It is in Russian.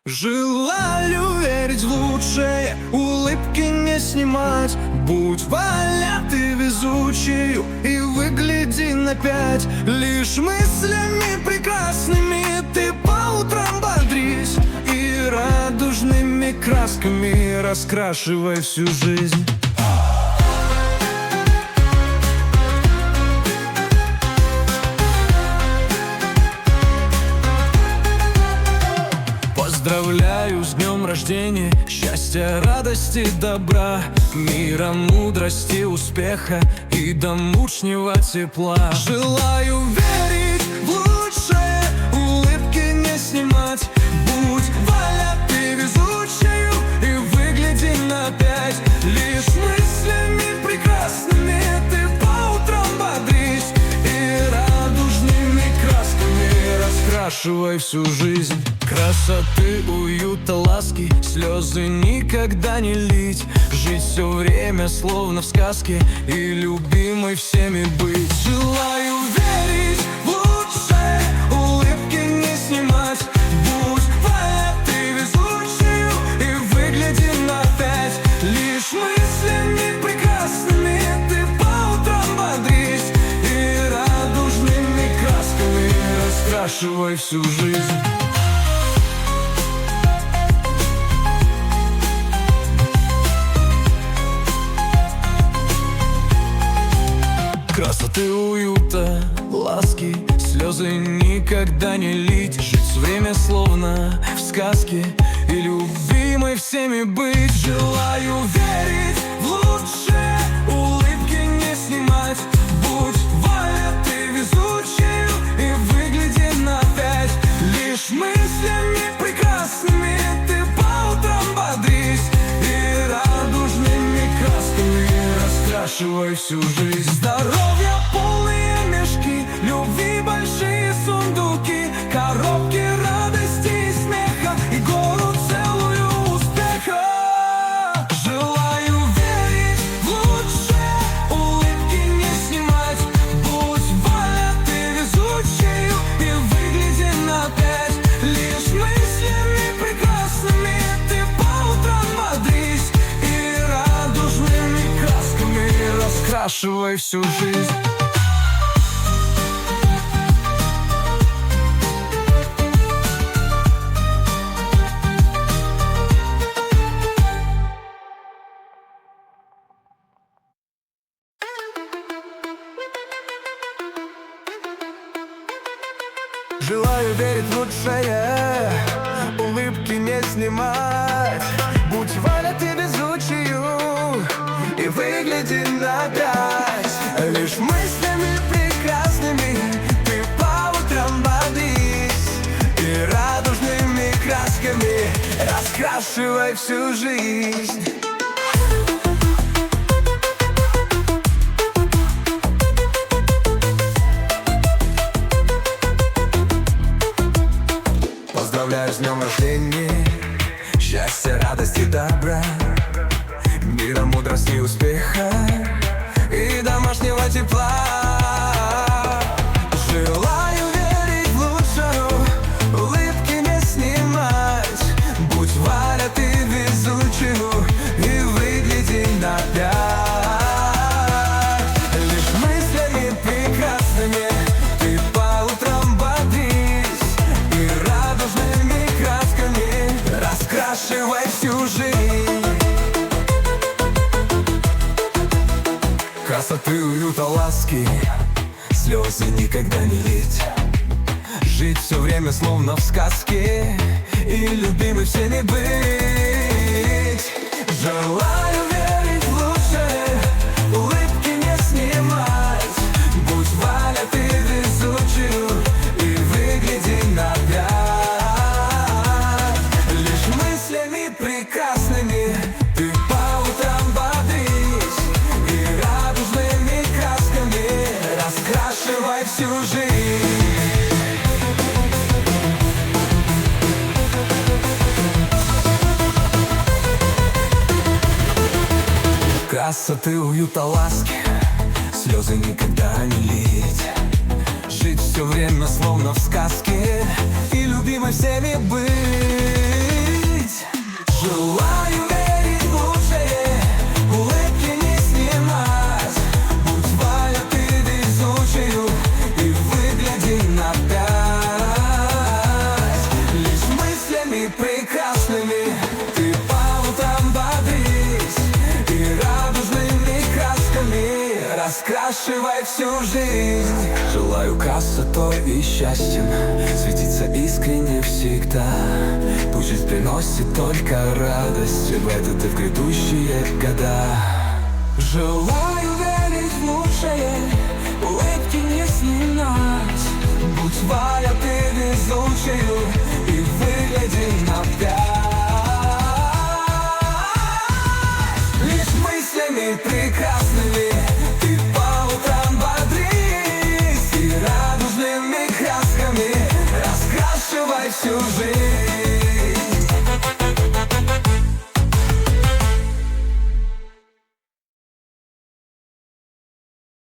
Желаю верить в лучшее, улыбки не снимать. Будь Валя ты везучею и выгляди на 5. Лишь мыслями прекрасными ты по утрам бодрись и радужными красками раскрашивай всю жизнь. Поздравляю с днем рождения, счастья, радости, добра, мира, мудрости, успеха и домашнего тепла. Желаю верить в лучшее, улыбки не снимать. Будь Валя ты везучею и выгляди на 5. Лишь мыслями прекрасными ты по утрам бодрись и радужными красками раскрашивай всю жизнь. Красоты, уюта, ласки, слезы никогда не лить. Жить все время словно в сказке и любимой всеми быть. Желаю верить в лучшее, улыбки не снимать. Будь Валя ты везучею и выгляди на 5. Лишь мыслями прекрасными ты по утрам бодрись и радужными красками раскрашивай всю жизнь. Красоты, уюта, ласки, слезы никогда не лить. Жить все время словно в сказке и любимой всеми быть. Желаю верить в лучшее, улыбки не снимать. Будь Валя ты везучею и выгляди на 5. Лишь мыслями прекрасными ты по утрам бодрись и радужными красками раскрашивай всю жизнь. Здоровья полные мешки, любви большие сундуки, коробки радости и смеха и гору целую успеха. Желаю верить в лучшее, улыбки не снимать. Будь Валя ты везучею и выгляди на 5. Лишь мыслями прекрасными ты по утрам бодрись и радужными красками раскрашивай всю жизнь. Желаю верить в лучшее, улыбки не снимать. Будь Валя ты везучею и выгляди на 5. Лишь мыслями прекрасными ты по утрам бодрись и радужными красками раскрашивай всю жизнь. Поздравляю с днем рождения, счастья, радости, добра, мира, мудрости, успеха и домашнего тепла. Желаю верить в лучшую, улыбки не снимать. Будь Валя ты везучею и выгляди на 5. Лишь мыслями прекрасными ты по утрам бодрись и радужными красками раскрашивай всю жизнь. Красоты, уюта, ласки, слезы никогда не лить. Жить все время словно в сказке и любимой всеми быть. Желаю верить в лучшее, улыбки не снимать. Будь Валя ты везучею и выгляди на 5. Лишь мыслями прекрасными ты по утрам бодрись и радужными красками раскрашивай всю жизнь. Красоты, уюта, ласки, слезы никогда не лить. Жить все время словно в сказке и любимой всеми быть. украшивай всю жизнь. Желаю красотой и счастьем светиться искренне всегда. Пусть жизнь приносит только радость в этот и в грядущие года. Желаю верить в лучшее, улыбки не снимать. Будь Валя ты везучею и выгляди